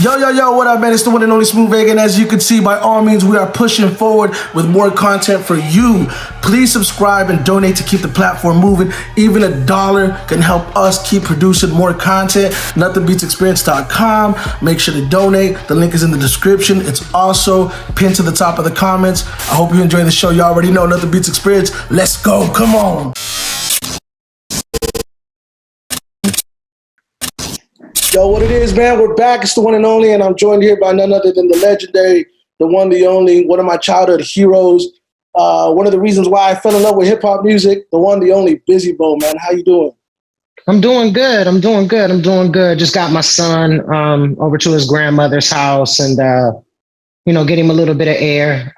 Yo, what up, man? It's the one and only Smooth Vega, and as you can see, by all means, we are pushing forward with more content for you. Please subscribe and donate to keep the platform moving. Even $1 can help us keep producing more content. NothingBeatsExperience.com. Make sure to donate. The link is in the description. It's also pinned to the top of the comments. I hope you enjoy the show. You already know Nothing Beats Experience. Let's go. Come on. Yo, what it is, man? We're back. It's the one and only, and I'm joined here by none other than the legendary, the one, the only, one of my childhood heroes. One of the reasons why I fell in love with hip hop music, the one, the only, Bizzy, man. How you doing? I'm doing good. Just got my son over to his grandmother's house and, get him a little bit of air.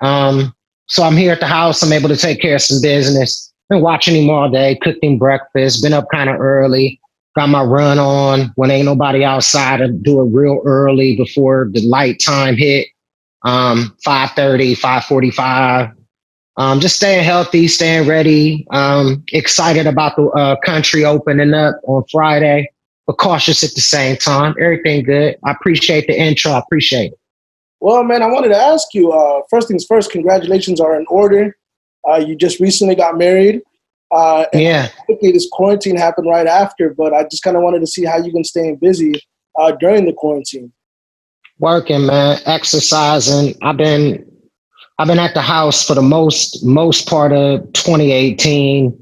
So I'm here at the house. I'm able to take care of some business. Been watching him all day, cooked him breakfast, been up kind of early. Got my run on when ain't nobody outside. I do it real early before the light time hit, 5:30, 5:45. Just staying healthy, staying ready. Excited about the country opening up on Friday, but cautious at the same time. Everything good. I appreciate the intro. I appreciate it. Well, man, I wanted to ask you, first things first, congratulations are in order. You just recently got married. Yeah. Quickly, this quarantine happened right after, but I just kind of wanted to see how you've been staying busy during the quarantine. Working, man, exercising. I've been at the house for the most part of 2018,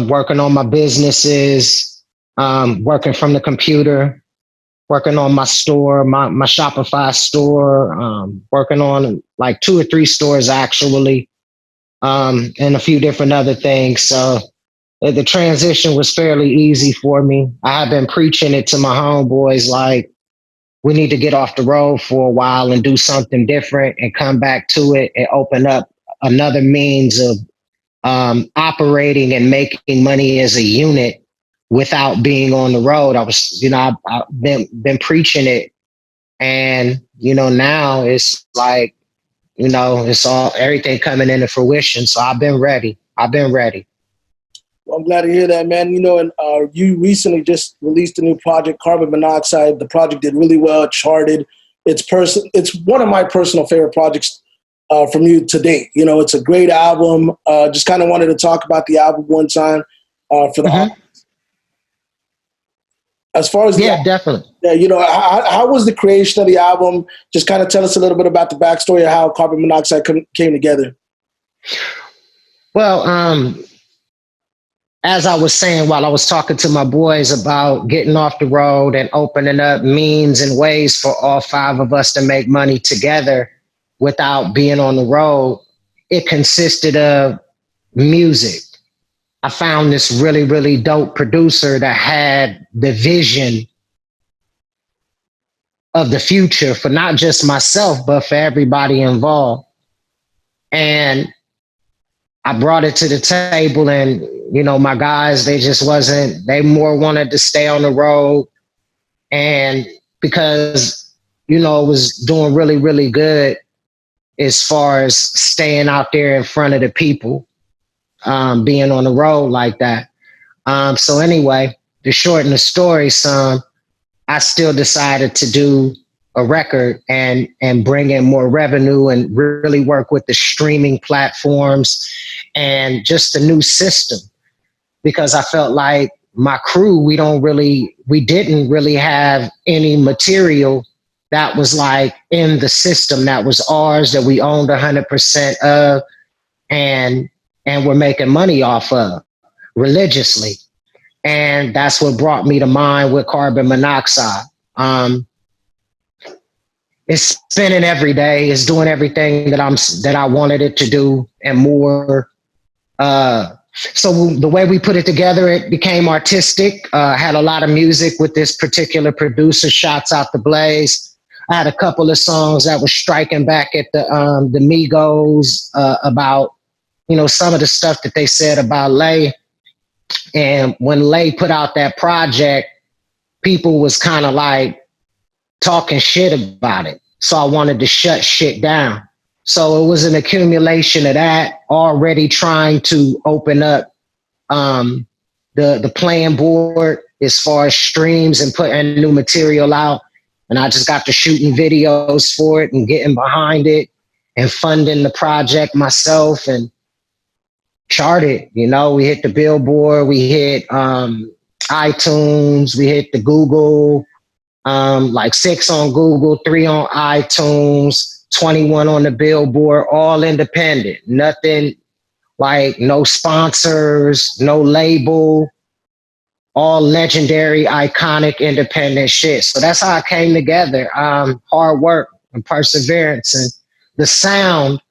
working on my businesses, working from the computer, working on my store, my Shopify store, working on like 2 or 3 stores actually. And a few different other things. So the transition was fairly easy for me. I have been preaching it to my homeboys, like, we need to get off the road for a while and do something different and come back to it and open up another means of operating and making money as a unit without being on the road. I've been preaching it, and, now it's like, it's all everything coming into fruition. So I've been ready. Well, I'm glad to hear that, man. And you recently just released a new project, Carbon Monoxide. The project did really well. It charted. It's one of my personal favorite projects from you to date. It's a great album. Just kind of wanted to talk about the album one time for the audience. As far as definitely. Yeah, how was the creation of the album? Just kind of tell us a little bit about the backstory of how Carbon Monoxide came together. Well, as I was saying while I was talking to my boys about getting off the road and opening up means and ways for all 5 of us to make money together without being on the road, it consisted of music. I found this really, really dope producer that had the vision of the future for not just myself, but for everybody involved. And I brought it to the table, and, my guys, they more wanted to stay on the road. And because, it was doing really, really good as far as staying out there in front of the people, being on the road like that. So anyway, to shorten the story some, I still decided to do a record and bring in more revenue and really work with the streaming platforms and just the new system, because I felt like my crew, we didn't really have any material that was like in the system that was ours, that we owned 100% of and we're making money off of religiously. And that's what brought me to mind with Carbon Monoxide. It's spinning every day. It's doing everything that I wanted it to do and more. So the way we put it together, it became artistic. Had a lot of music with this particular producer. Shouts out to Blaze. I had a couple of songs that were striking back at the Migos about, some of the stuff that they said about Lay. And when Lay put out that project, people was kind of like talking shit about it. So I wanted to shut shit down. So it was an accumulation of that, already trying to open up the playing board as far as streams and putting new material out. And I just got to shooting videos for it and getting behind it and funding the project myself and charted. You know, we hit the Billboard, we hit iTunes, we hit the Google, like 6 on Google, 3 on iTunes, 21 on the Billboard, all independent. Nothing like no sponsors, no label, all legendary, iconic, independent shit. So that's how it came together. Hard work and perseverance. And the sound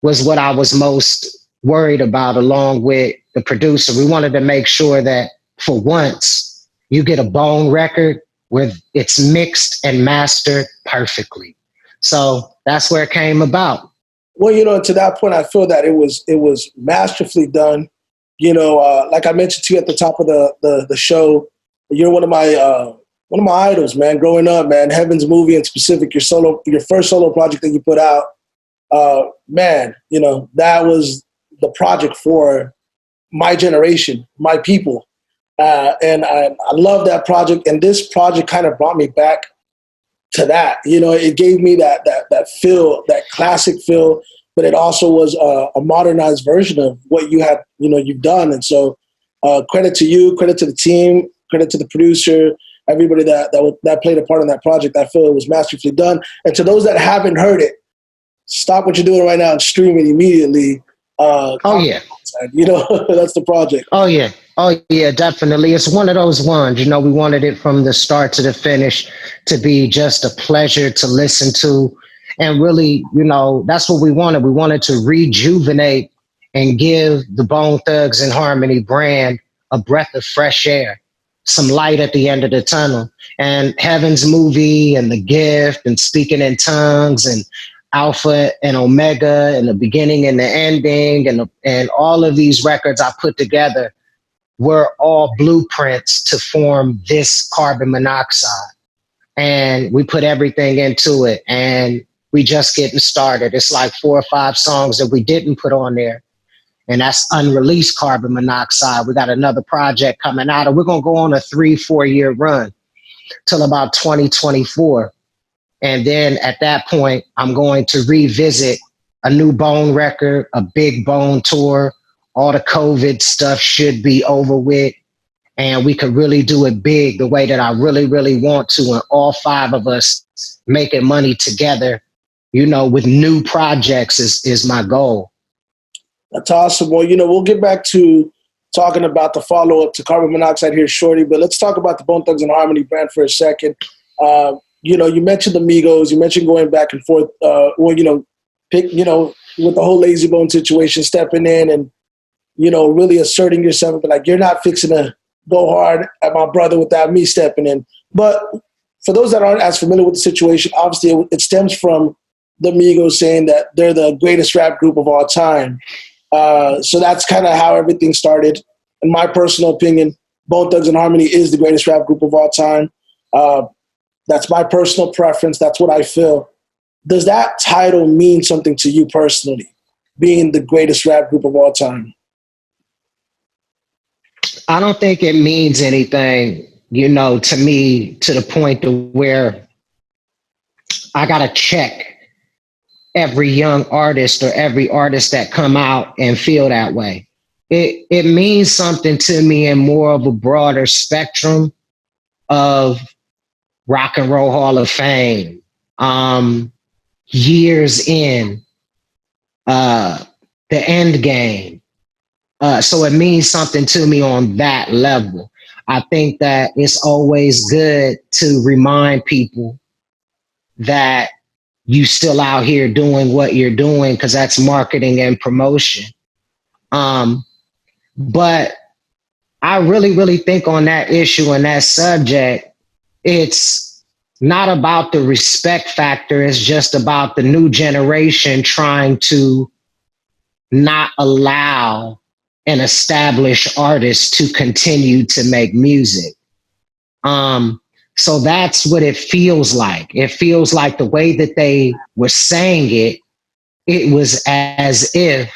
was what I was most worried about, along with the producer. We wanted to make sure that for once you get a bone record where it's mixed and mastered perfectly. So that's where it came about. Well, to that point, I feel that it was masterfully done. Like I mentioned to you at the top of the show, you're one of my idols, man. Growing up, man, Heaven's Movie in specific, your first solo project that you put out, man, that was the project for my generation, my people, and I love that project. And this project kind of brought me back to that. It gave me that feel, that classic feel, but it also was a modernized version of what you've done. And so, credit to you, credit to the team, credit to the producer, everybody that played a part in that project. I feel it was masterfully done. And to those that haven't heard it, stop what you're doing right now and stream it immediately. Oh, yeah. That's the project. Oh, yeah. Oh, yeah, definitely. It's one of those ones, we wanted it from the start to the finish to be just a pleasure to listen to. And really, that's what we wanted. We wanted to rejuvenate and give the Bone Thugs and Harmony brand a breath of fresh air, some light at the end of the tunnel. And Heaven's Movie and The Gift and Speaking in Tongues and Alpha and Omega and the beginning and the ending and all of these records I put together were all blueprints to form this Carbon Monoxide. And we put everything into it, and we just getting started. It's like 4 or 5 songs that we didn't put on there, and that's unreleased Carbon Monoxide. We got another project coming out, and we're going to go on a 3-4 year run till about 2024. And then at that point, I'm going to revisit a new Bone record, a big Bone tour. All the COVID stuff should be over with. And we could really do it big the way that I really, really want to. And all 5 of us making money together, with new projects is my goal. That's awesome. Well, we'll get back to talking about the follow-up to Carbon Monoxide here shortly, but let's talk about the Bone Thugs and Harmony brand for a second. You mentioned the Migos, you mentioned going back and forth, with the whole Lazy Bone situation, stepping in and, really asserting yourself, but like, you're not fixing to go hard at my brother without me stepping in. But for those that aren't as familiar with the situation, obviously it stems from the Migos saying that they're the greatest rap group of all time. So that's kind of how everything started. In my personal opinion, Bone Thugs and Harmony is the greatest rap group of all time. That's my personal preference. That's what I feel. Does that title mean something to you personally, being the greatest rap group of all time? I don't think it means anything, to me, to the point to where I got to check every young artist or every artist that come out and feel that way. It means something to me in more of a broader spectrum of Rock and Roll Hall of Fame, years in, the end game. So it means something to me on that level. I think that it's always good to remind people that you still out here doing what you're doing, because that's marketing and promotion. But I really, really think on that issue and that subject, it's not about the respect factor. It's just about the new generation trying to not allow an established artist to continue to make music. So that's what it feels like. It feels like the way that they were saying it, it was as if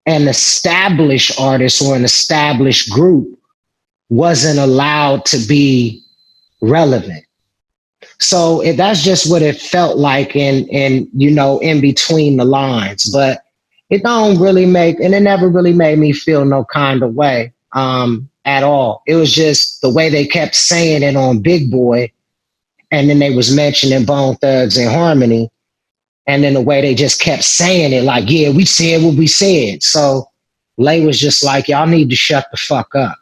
an established artist or an established group wasn't allowed to be relevant. So that's just what it felt like in between the lines. But it don't really make, and it never really made me feel no kind of way at all. It was just the way they kept saying it on Big Boy, and then they was mentioning Bone Thugs and Harmony, and then the way they just kept saying it, like, yeah, we said what we said. So Lay was just like, y'all need to shut the fuck up.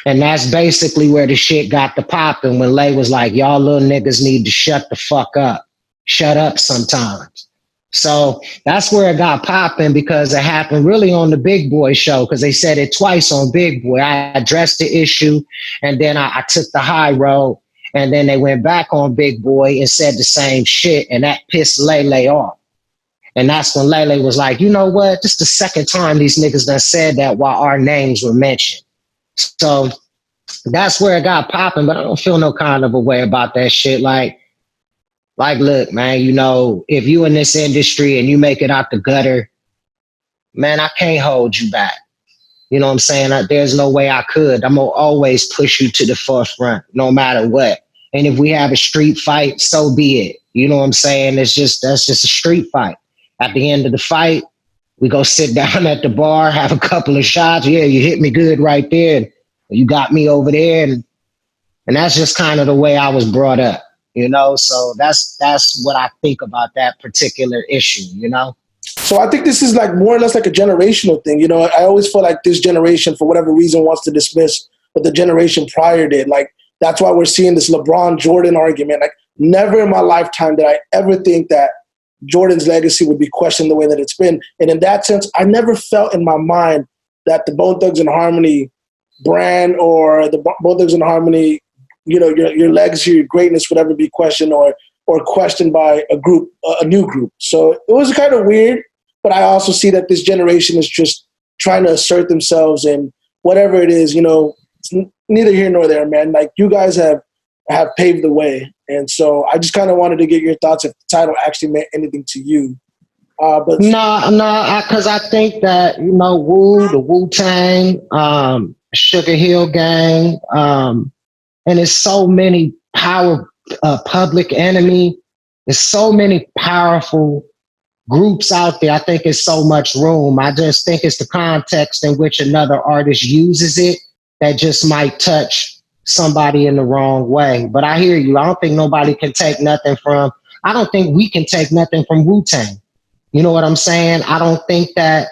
And that's basically where the shit got to popping, when Lay was like, y'all little niggas need to shut the fuck up. Shut up sometimes. So that's where it got popping, because it happened really on the Big Boy show, because they said it twice on Big Boy. I addressed the issue, and then I took the high road, and then they went back on Big Boy and said the same shit, and that pissed Lele off. And that's when Lele was like, you know what? This is the second time these niggas done said that while our names were mentioned. So that's where it got popping, but I don't feel no kind of a way about that shit. Look, man, if you in this industry and you make it out the gutter, man, I can't hold you back. You know what I'm saying? There's no way I could. I'm gonna always push you to the forefront, no matter what. And if we have a street fight, so be it. You know what I'm saying? That's just a street fight. At the end of the fight, we go sit down at the bar, have a couple of shots. Yeah, you hit me good right there. And you got me over there. And that's just kind of the way I was brought up, So that's what I think about that particular issue. So I think this is like more or less like a generational thing. I always feel like this generation, for whatever reason, wants to dismiss what the generation prior did. Like, that's why we're seeing this LeBron Jordan argument. Like, never in my lifetime did I ever think that Jordan's legacy would be questioned the way that it's been. And in that sense, I never felt in my mind that the Bone Thugs and Harmony brand, or the Bone Thugs and Harmony, your legacy, your greatness would ever be questioned or questioned by a new group. So it was kind of weird, but I also see that this generation is just trying to assert themselves, and whatever it is, it's neither here nor there, man. Like, you guys have paved the way. And so I just kind of wanted to get your thoughts if the title actually meant anything to you. But because I think that, the Wu-Tang, Sugar Hill Gang, and there's so many Public Enemy. There's so many powerful groups out there. I think it's so much room. I just think it's the context in which another artist uses it that just might touch somebody in the wrong way. But I hear you. I don't think nobody can take nothing from, I don't think we can take nothing from Wu-Tang. You know what I'm saying? I don't think that,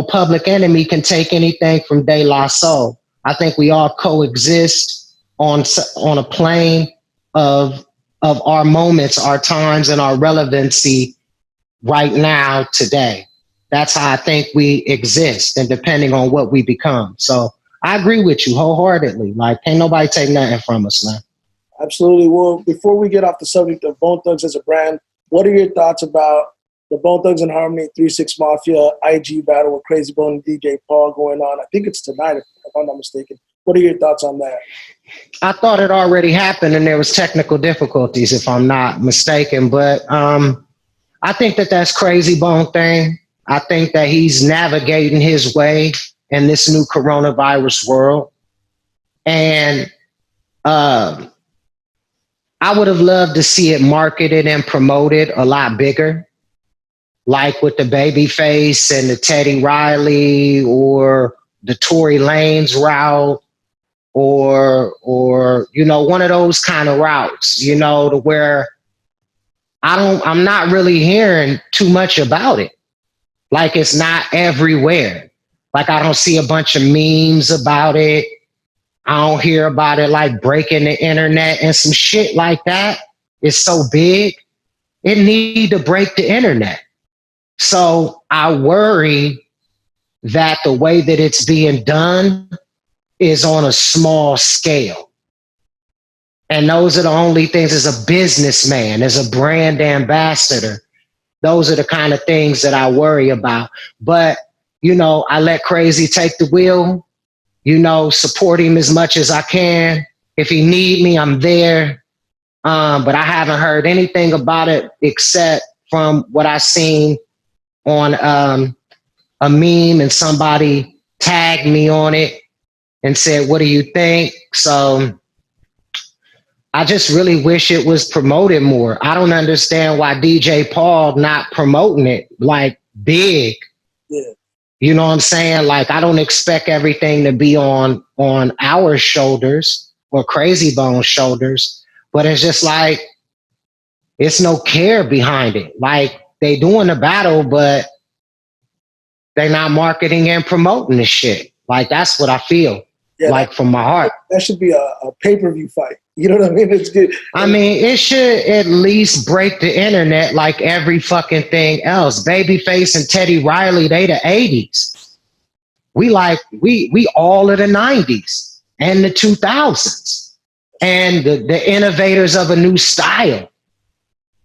Public Enemy can take anything from De La Soul. I think we all coexist on a plane of our moments, our times, and our relevancy right now, today. That's how I think we exist, and depending on what we become. So I agree with you wholeheartedly. Like, can't nobody take nothing from us, man. Absolutely. Well, before we get off the subject of Bone Thugs as a brand, what are your thoughts about the Bone Thugs and Harmony 3-6 Mafia IG battle with Crazy Bone and DJ Paul going on? I think it's tonight, if I'm not mistaken. What are your thoughts on that? I thought it already happened, and there was technical difficulties, if I'm not mistaken. But I think that that's Crazy Bone thing. I think that he's navigating his way in this new coronavirus world. And I would have loved to see it marketed and promoted a lot bigger, like with the Babyface and the Teddy Riley, or the Tory Lanez route, or one of those kind of routes, to where I'm not really hearing too much about it. Like, it's not everywhere. Like, I don't see a bunch of memes about it. I don't hear about it like breaking the internet, and some shit like that is so big, it need to break the internet. So I worry that the way that it's being done is on a small scale. And those are the only things, as a businessman, as a brand ambassador, those are the kind of things that I worry about. But, I let Crazy take the wheel, support him as much as I can. If he need me, I'm there. But I haven't heard anything about it except from what I seen on a meme, and somebody tagged me on it and said, what do you think? So I just really wish it was promoted more. I don't understand why DJ Paul not promoting it like big. Yeah. You know what I'm saying? Like I don't expect everything to be on our shoulders or Crazy Bone's shoulders, but it's just like it's no care behind it. Like they doing the battle, but they not marketing and promoting the shit. Like that's what I feel. Yeah, Like from my heart. that should be a pay-per-view fight. You know what I mean? It's good. I mean, it should at least break the internet like every fucking thing else. Babyface and Teddy Riley, they the 80s. We all of the 90s and the 2000s. And the innovators of a new style.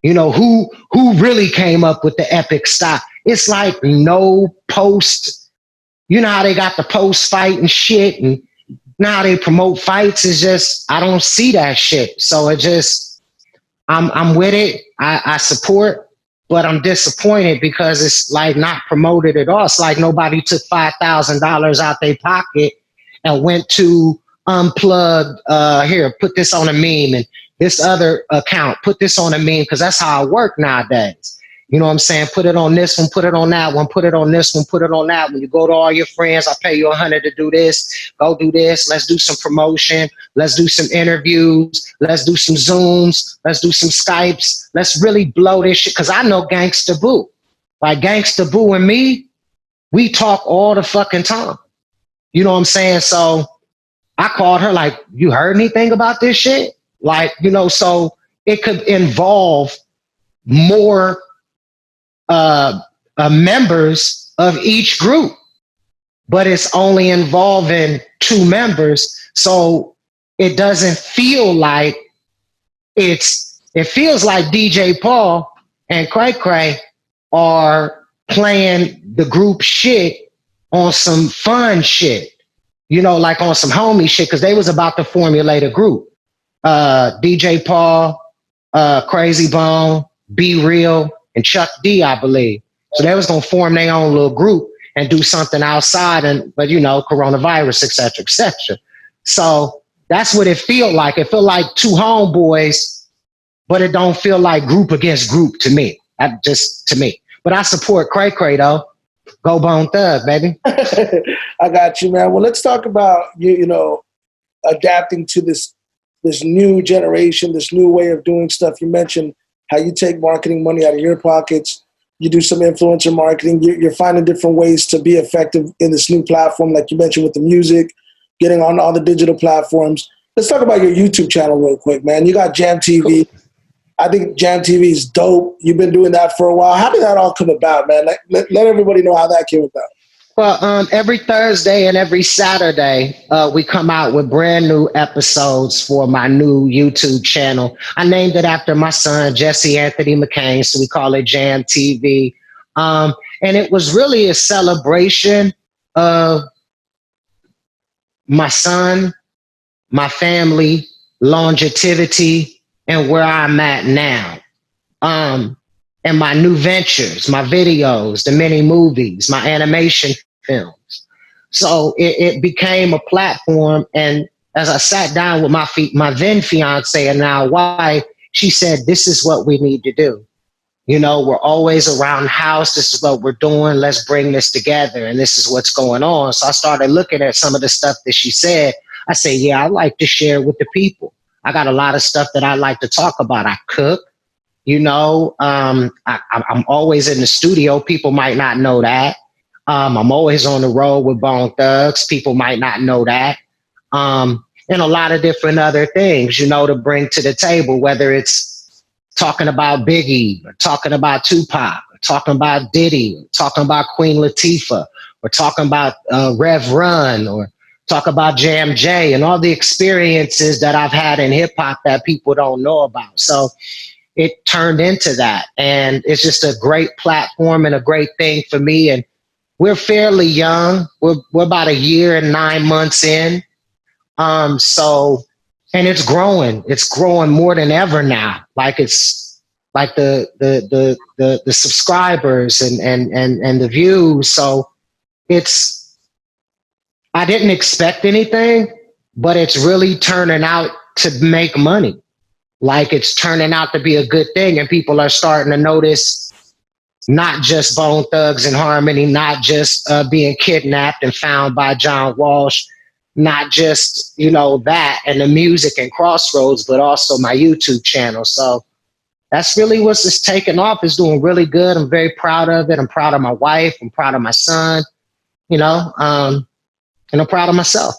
You know, who really came up with the epic style? It's like no post. You know how they got the post fight and shit, and now they promote fights. Is just I don't see that shit. So it just I'm with it. I support, but I'm disappointed because it's like not promoted at all. It's like nobody took $5,000 out their pocket and went to unplug. Here, put this on a meme, and this other account, put this on a meme, because that's how I work nowadays. You know what I'm saying? Put it on this one, put it on that one, put it on this one, put it on that one. You go to all your friends, I pay you $100 to do this. Go do this. Let's do some promotion. Let's do some interviews. Let's do some Zooms. Let's do some Skypes. Let's really blow this shit. Because I know Gangsta Boo. Like Gangsta Boo and me, we talk all the fucking time. You know what I'm saying? So I called her like, you heard anything about this shit? Like, you know, so it could involve more members of each group, but it's only involving 2 members. So it doesn't feel like it feels like DJ Paul and Cray Cray are playing the group shit on some fun shit, you know, like on some homie shit, because they was about to formulate a group. DJ Paul, Crazy Bone, Be Real, and Chuck D, I believe. So they was gonna form their own little group and do something outside, but you know, coronavirus, et cetera, et cetera. So that's what it feel like. It feel like 2 homeboys, but it don't feel like group against group to me. That just to me. But I support Cray Cray though. Go Bone Thug, baby. I got you, man. Well, let's talk about you know, adapting to this new generation, this new way of doing stuff. You mentioned how you take marketing money out of your pockets. You do some influencer marketing. You're finding different ways to be effective in this new platform, like you mentioned with the music, getting on all the digital platforms. Let's talk about your YouTube channel real quick, man. You got Jam TV. Cool. I think Jam TV is dope. You've been doing that for a while. How did that all come about, man? Let everybody know how that came about. Well, every Thursday and every Saturday, we come out with brand new episodes for my new YouTube channel. I named it after my son, Jesse Anthony McCain, so we call it Jam TV. And it was really a celebration of my son, my family, longevity, and where I'm at now. And my new ventures, my videos, the mini movies, my animation films. So it became a platform. And as I sat down with my then fiance and now wife, she said, this is what we need to do. You know, we're always around the house. This is what we're doing. Let's bring this together. And this is what's going on. So I started looking at some of the stuff that she said. I said, yeah, I like to share with the people. I got a lot of stuff that I like to talk about. I cook. You know, I'm always in the studio. People might not know that. I'm always on the road with Bone Thugs. People might not know that. And a lot of different other things, you know, to bring to the table, whether it's talking about Biggie, or talking about Tupac, or talking about Diddy, or talking about Queen Latifah, or talking about Rev Run, or talk about Jam J, and all the experiences that I've had in hip hop that people don't know about. So it turned into that. And it's just a great platform and a great thing for me. And we're fairly young. We're about 1 year and 9 months in. So, and it's growing. It's growing more than ever now. Like it's like the subscribers and the views. So I didn't expect anything, but it's really turning out to make money. like it's turning out to be a good thing, and people are starting to notice not just Bone Thugs and Harmony, not just being kidnapped and found by John Walsh, not just, you know, that and the music and Crossroads, but also my YouTube channel. So that's really what's just taking off. It's doing really good. I'm very proud of it. I'm proud of my wife. I'm proud of my son, you know, and I'm proud of myself.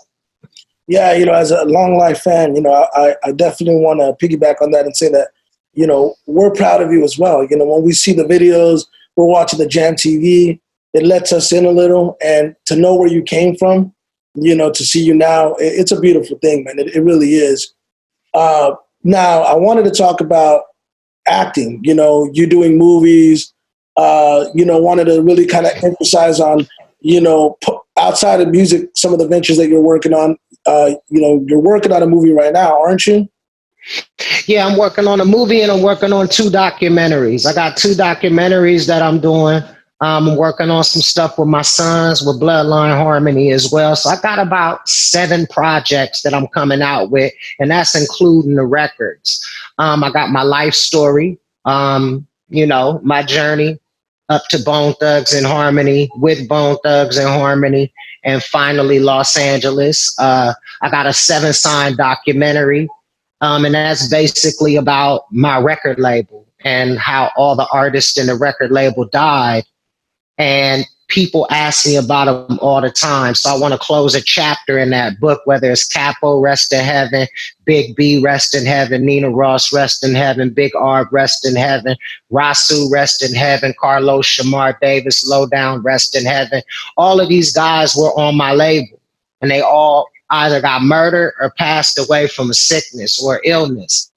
Yeah, you know, as a long life fan, you know, I definitely want to piggyback on that and say that, you know, we're proud of you as well. You know, when we see the videos, we're watching the Jam TV, it lets us in a little, and to know where you came from, you know, to see you now, it's a beautiful thing, man. It really is. Now, I wanted to talk about acting, you know, you doing movies, you know, wanted to really kind of emphasize on, you know, outside of music, some of the ventures that you're working on. You know, you're working on a movie right now, aren't you? Yeah, I'm working on a movie and I'm working on 2 documentaries. I got 2 documentaries that I'm doing. I'm working on some stuff with my sons with Bloodline Harmony as well. So I got about 7 projects that I'm coming out with, and that's including the records. I got my life story, you know, my journey up to Bone Thugs and Harmony, with Bone Thugs and Harmony, and finally Los Angeles. I got a 7 sign documentary, and that's basically about my record label and how all the artists in the record label died. And people ask me about them all the time. So I want to close a chapter in that book, whether it's Capo, rest in heaven, Big B, rest in heaven, Nina Ross, rest in heaven, Big R, rest in heaven, Rasu, rest in heaven, Carlos Shamar Davis, Lowdown, rest in heaven. All of these guys were on my label, and they all either got murdered or passed away from a sickness or illness.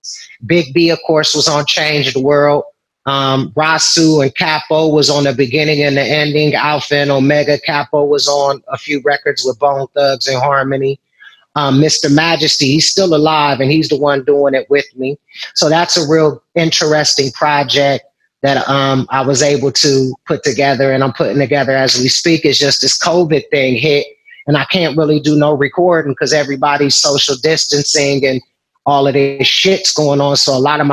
Big B, of course, was on Change the World. Rasu and Capo was on the beginning and the ending. Alpha and Omega. Capo was on a few records with Bone Thugs and Harmony. Mr. Majesty, he's still alive and he's the one doing it with me. So that's a real interesting project that I was able to put together, and I'm putting together as we speak. It's just this COVID thing hit, and I can't really do no recording because everybody's social distancing and all of this shit's going on. So a lot of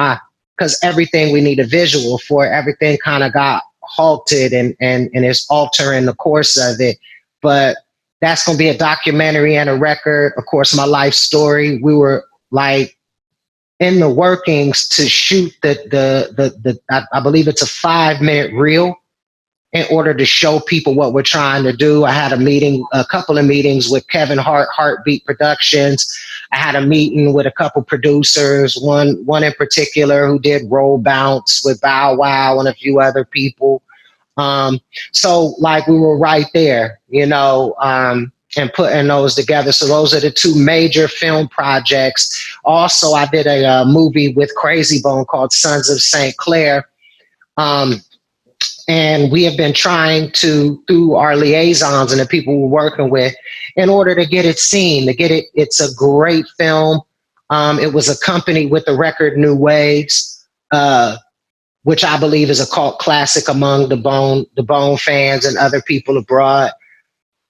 because everything we need a visual for, everything kind of got halted and it's altering the course of it. But that's going to be a documentary and a record. Of course, my life story. We were like in the workings to shoot I believe it's a 5-minute reel in order to show people what we're trying to do. I had a couple of meetings with Kevin Hart, Heartbeat Productions. I had a meeting with a couple producers, one in particular who did Roll Bounce with Bow Wow and a few other people. So like we were right there, you know, and putting those together. So those are the 2 major film projects. Also, I did a movie with Crazy Bone called Sons of St. Clair. And we have been trying to, through our liaisons and the people we're working with, in order to get it seen, to get it. It's a great film. It was accompanied with the record New Waves, which I believe is a cult classic among the Bone fans and other people abroad.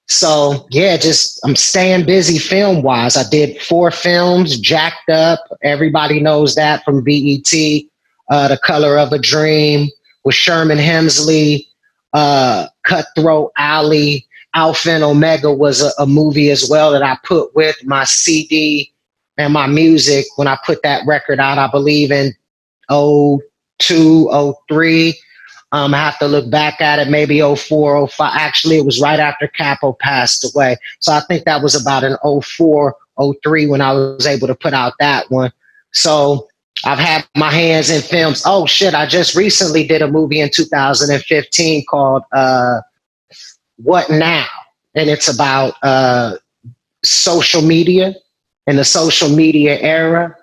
So yeah, just I'm staying busy film wise. I did 4 films, Jacked Up. Everybody knows that from BET. The Color of a Dream with Sherman Hemsley. Cutthroat Alley. Alpha and Omega was a movie as well that I put with my CD and my music when I put that record out. I believe in 02, 03. I have to look back at it, maybe 04, 05. Actually, it was right after Capo passed away. So I think that was about an 04, 03 when I was able to put out that one. So I've had my hands in films. Oh, shit. I just recently did a movie in 2015 called What Now? And it's about social media and the social media era.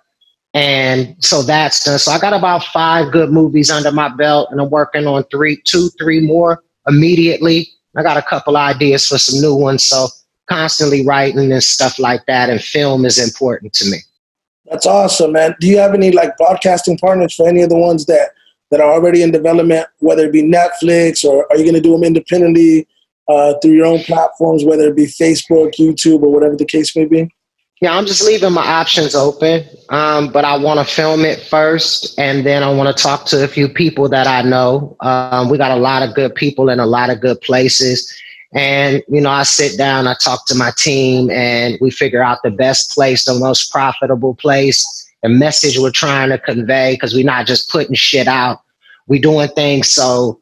And so that's done. So I got about 5 good movies under my belt, and I'm working on 3 more immediately. I got a couple ideas for some new ones. So constantly writing and stuff like that. And film is important to me. That's awesome, man. Do you have any like broadcasting partners for any of the ones that are already in development, whether it be Netflix, or are you going to do them independently through your own platforms, whether it be Facebook, YouTube, or whatever the case may be? Yeah, I'm just leaving my options open. But I want to film it first, and then I want to talk to a few people that I know. We got a lot of good people in a lot of good places. And, I sit down, I talk to my team, and we figure out the best place, the most profitable place, the message we're trying to convey, because we're not just putting shit out. We're doing things so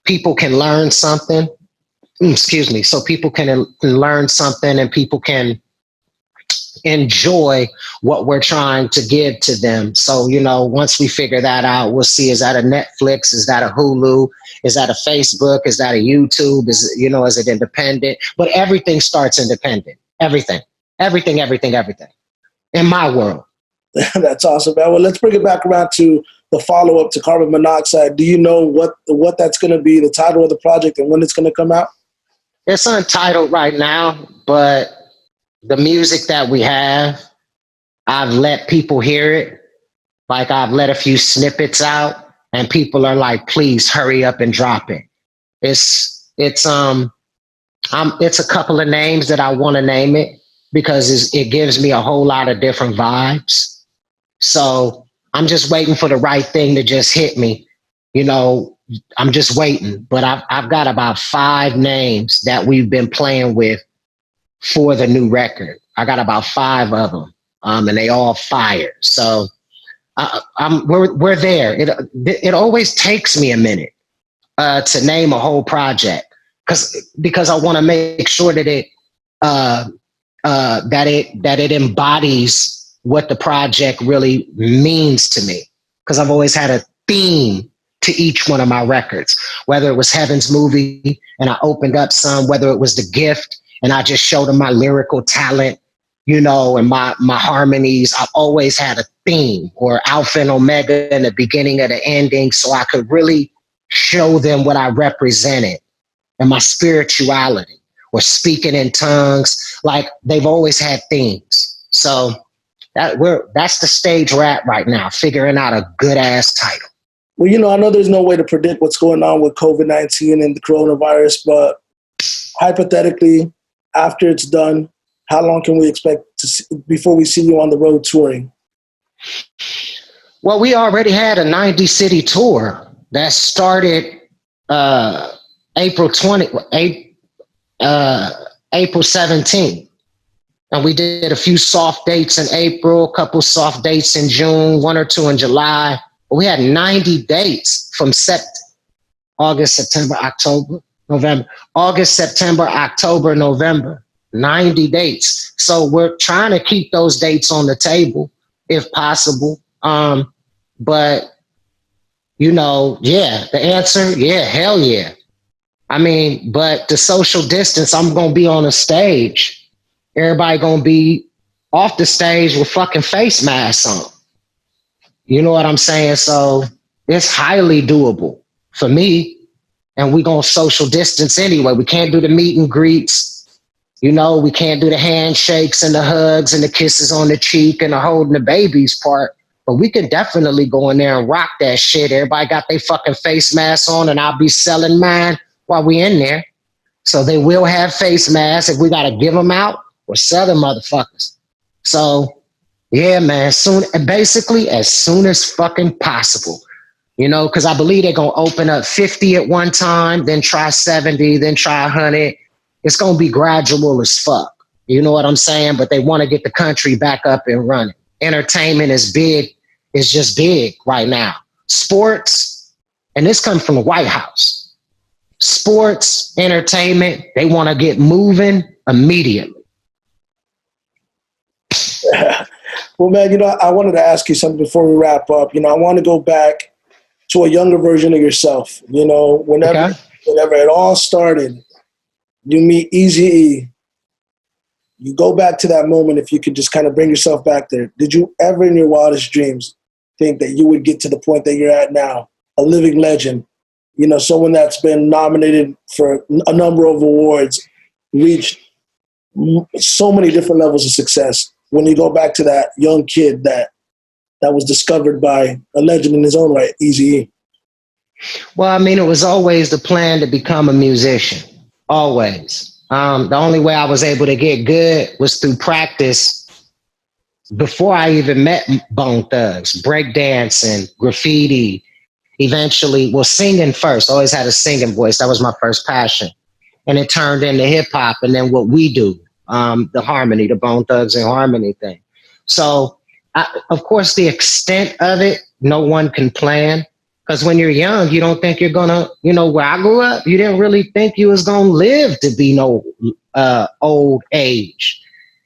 people can learn something. Excuse me. So people can learn something and people can enjoy what we're trying to give to them. So, once we figure that out, we'll see, is that a Netflix? Is that a Hulu? Is that a Facebook? Is that a YouTube? Is it independent? But everything starts independent. Everything, everything, everything, everything in my world. That's awesome, man. Well, let's bring it back around to the follow up to Carbon Monoxide. Do you know what that's going to be, the title of the project, and when it's going to come out? It's untitled right now, but the music that we have, I've let people hear it. Like I've let a few snippets out, and people are like, "Please hurry up and drop it." It's a couple of names that I want to name it because it gives me a whole lot of different vibes. So I'm just waiting for the right thing to just hit me. You know, I'm just waiting. But I've got about 5 names that we've been playing with for the new record. I got about 5 of them, and they all fire. So we're there. It always takes me a minute to name a whole project because I want to make sure that it embodies what the project really means to me. Because I've always had a theme to each one of my records, whether it was Heaven's Movie and I opened up some, whether it was The Gift and I just showed them my lyrical talent, and my harmonies. I've always had a theme, or Alpha and Omega in the beginning of the ending, so I could really show them what I represented and my spirituality, or speaking in tongues. Like they've always had themes. So that's the stage we're at right now, figuring out a good ass title. Well, I know there's no way to predict what's going on with COVID-19 and the coronavirus, but hypothetically, after it's done, how long can we expect to see before we see you on the road touring? Well, we already had a 90 city tour that started April 20, April 17th. And we did a few soft dates in April, a couple soft dates in June, 1 or 2 in July. But we had 90 dates from August, September, October, November. August, September, October, November. 90 dates. So we're trying to keep those dates on the table if possible. But the answer, hell yeah. I mean, but the social distance, I'm going to be on a stage. Everybody going to be off the stage with fucking face masks on. You know what I'm saying? So it's highly doable for me. And we going to social distance anyway. We can't do the meet and greets. We can't do the handshakes and the hugs and the kisses on the cheek and the holding the babies part. But we can definitely go in there and rock that shit. Everybody got their fucking face masks on, and I'll be selling mine while we in there. So they will have face masks. If we got to give them out, or sell them motherfuckers. So, yeah, man, basically as soon as fucking possible. Because I believe they're going to open up 50 at one time, then try 70, then try 100. It's going to be gradual as fuck. You know what I'm saying? But they want to get the country back up and running. Entertainment is just big right now. Sports, and this comes from the White House. Sports, entertainment, they want to get moving immediately. Well, man, I wanted to ask you something before we wrap up. I want to go back to a younger version of yourself. Whenever it all started, you meet Eazy-E. You go back to that moment, if you could just kind of bring yourself back there. Did you ever in your wildest dreams think that you would get to the point that you're at now, a living legend, someone that's been nominated for a number of awards, reached so many different levels of success? When you go back to that young kid that was discovered by a legend in his own right, Eazy-E. Well, I mean, it was always the plan to become a musician, always. The only way I was able to get good was through practice before I even met Bone Thugs, breakdancing, graffiti, eventually, well, singing first. Always had a singing voice. That was my first passion. And it turned into hip hop and then what we do, the harmony, the Bone Thugs and Harmony thing. So, of course, the extent of it, no one can plan. Because when you're young, you don't think you're gonna, where I grew up, you didn't really think you was gonna live to be no old age.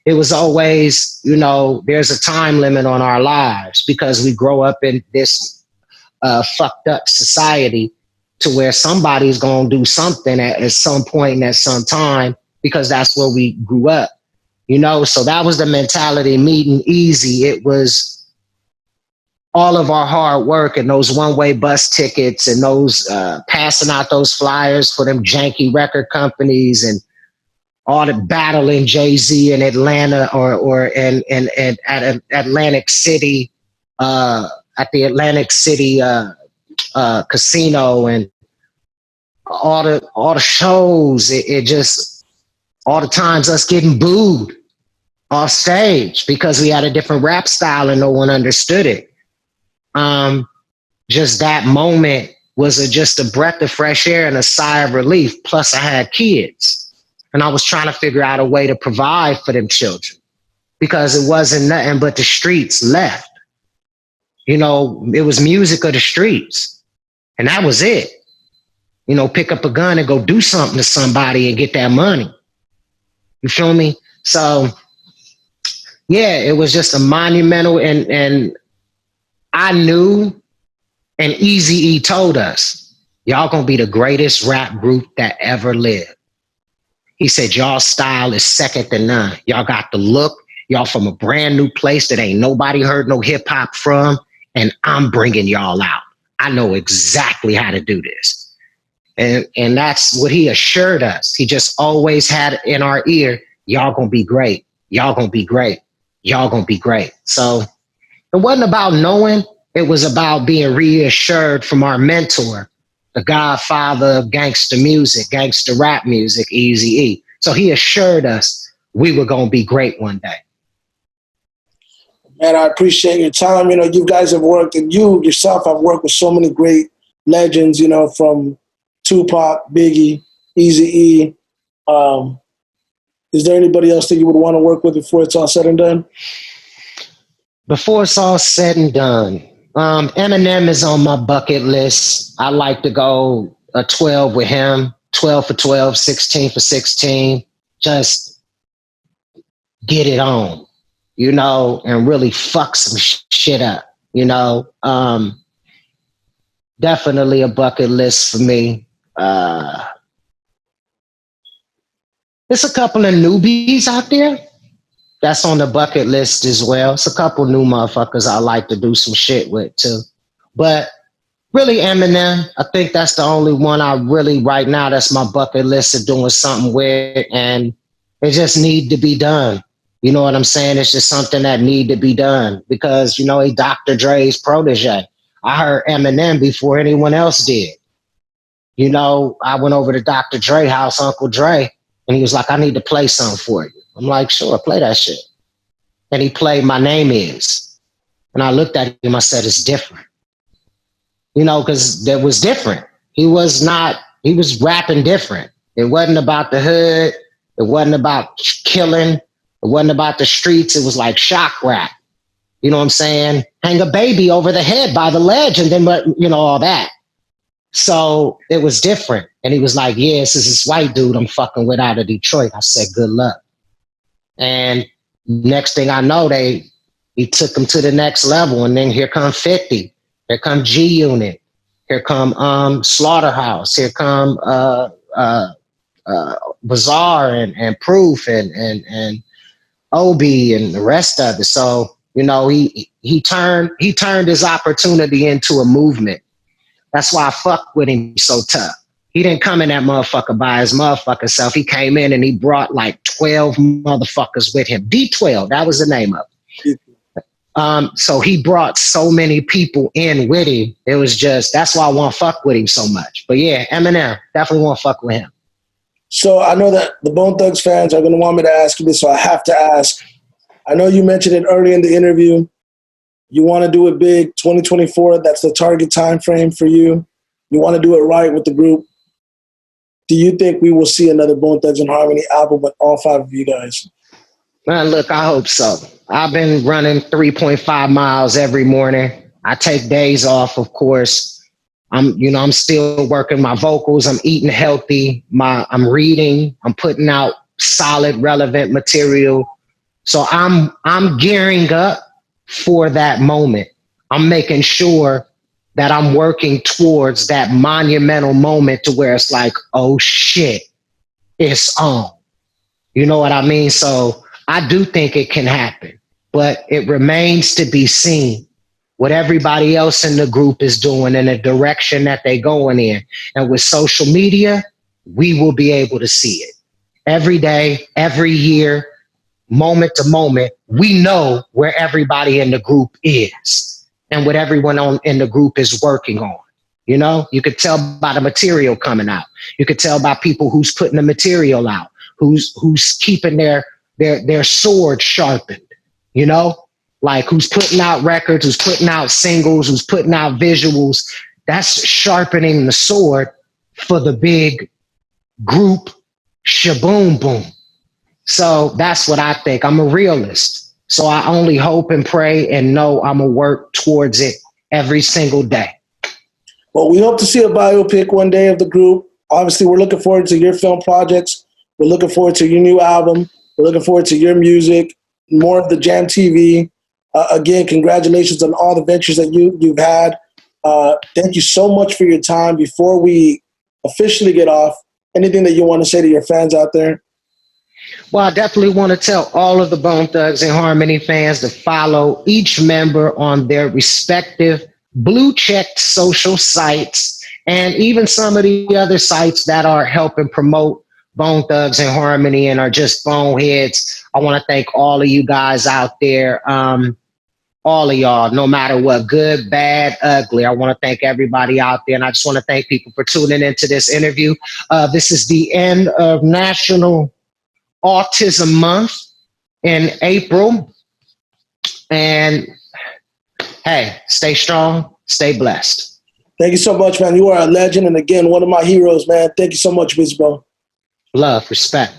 It was always, there's a time limit on our lives because we grow up in this fucked up society to where somebody's going to do something at some point and at some time because that's where we grew up, So that was the mentality, meeting easy. It was all of our hard work and those one-way bus tickets and those passing out those flyers for them janky record companies and all the battling Jay-Z in Atlanta or at Atlantic City, at the Atlantic City casino and all the shows. It just all the times us getting booed off stage because we had a different rap style and no one understood it. Just that moment was just a breath of fresh air and a sigh of relief. Plus, I had kids. And I was trying to figure out a way to provide for them children because it wasn't nothing but the streets left. It was music of the streets. And that was it. Pick up a gun and go do something to somebody and get that money. You feel me? So, yeah, it was just a monumental and I knew, and Eazy-E told us, y'all gonna be the greatest rap group that ever lived. He said, y'all style is second to none. Y'all got the look. Y'all from a brand new place that ain't nobody heard no hip hop from. And I'm bringing y'all out. I know exactly how to do this. And that's what he assured us. He just always had in our ear, y'all gonna be great. Y'all gonna be great. Y'all gonna be great. So it wasn't about knowing. It was about being reassured from our mentor, the godfather of gangster music, gangster rap music, Eazy-E. So he assured us we were going to be great one day. Man, I appreciate your time. You guys have worked, and you yourself have worked with so many great legends, from Tupac, Biggie, Eazy-E. Is there anybody else that you would want to work with before it's all said and done? Before it's all said and done, Eminem is on my bucket list. I like to go a 12 with him, 12 for 12, 16 for 16. Just get it on, and really fuck some shit up, Definitely a bucket list for me. There's a couple of newbies out there. That's on the bucket list as well. It's a couple new motherfuckers I like to do some shit with too. But really Eminem, I think that's the only one I really right now that's my bucket list of doing something with, and it just need to be done. You know what I'm saying? It's just something that need to be done because, he Dr. Dre's protege. I heard Eminem before anyone else did. I went over to Dr. Dre house, Uncle Dre, and he was like, I need to play something for you. I'm like, sure, play that shit. And he played My Name Is. And I looked at him, I said, it's different. Because that was different. He was rapping different. It wasn't about the hood. It wasn't about killing. It wasn't about the streets. It was like shock rap. You know what I'm saying? Hang a baby over the head by the ledge and then, all that. So it was different. And he was like, yeah, this is this white dude I'm fucking with out of Detroit. I said, good luck. And next thing I know, he took him to the next level. And then here come 50. Here come G Unit. Here come Slaughterhouse. Here come Bizarre and Proof and Obi and the rest of it. So, he turned his opportunity into a movement. That's why I fuck with him so tough. He didn't come in that motherfucker by his motherfucking self. He came in and he brought like 12 motherfuckers with him. D12, that was the name of it. So he brought so many people in with him. It was just, that's why I want to fuck with him so much. But yeah, Eminem, definitely want to fuck with him. So I know that the Bone Thugs fans are going to want me to ask you this, so I have to ask. I know you mentioned it early in the interview. You want to do it big, 2024. That's the target time frame for you. You want to do it right with the group. Do you think we will see another Bone Thugs and Harmony album with all 5 of you guys? Man, look, I hope so. I've been running 3.5 miles every morning. I take days off, of course. I'm still working my vocals. I'm eating healthy. I'm reading. I'm putting out solid, relevant material. So I'm gearing up for that moment. I'm making sure that I'm working towards that monumental moment to where it's like, oh shit, it's on. You know what I mean? So I do think it can happen, but it remains to be seen what everybody else in the group is doing and the direction that they're going in. And with social media, we will be able to see it every day, every year, moment to moment. We know where everybody in the group is and what everyone in the group is working on. You know, you could tell by the material coming out. You could tell by people who's putting the material out, who's keeping their sword sharpened, you know, like who's putting out records, who's putting out singles, who's putting out visuals. That's sharpening the sword for the big group shaboom boom. So that's what I think. I'm a realist. So I only hope and pray and know I'm going to work towards it every single day. Well, we hope to see a biopic one day of the group. Obviously, we're looking forward to your film projects. We're looking forward to your new album. We're looking forward to your music, more of the Jam TV. Again, congratulations on all the ventures that you've had. Thank you so much for your time. Before we officially get off, anything that you want to say to your fans out there? Well, I definitely want to tell all of the Bone Thugs and Harmony fans to follow each member on their respective blue checked social sites and even some of the other sites that are helping promote Bone Thugs and Harmony and are just boneheads. I want to thank all of you guys out there. All of y'all, no matter what, good, bad, ugly. I want to thank everybody out there. And I just want to thank people for tuning into this interview. This is the end of National Autism Month in April. And hey, stay strong, stay blessed. Thank you so much, man. You are a legend. And again, one of my heroes, man. Thank you so much, Bizzy. Love, respect.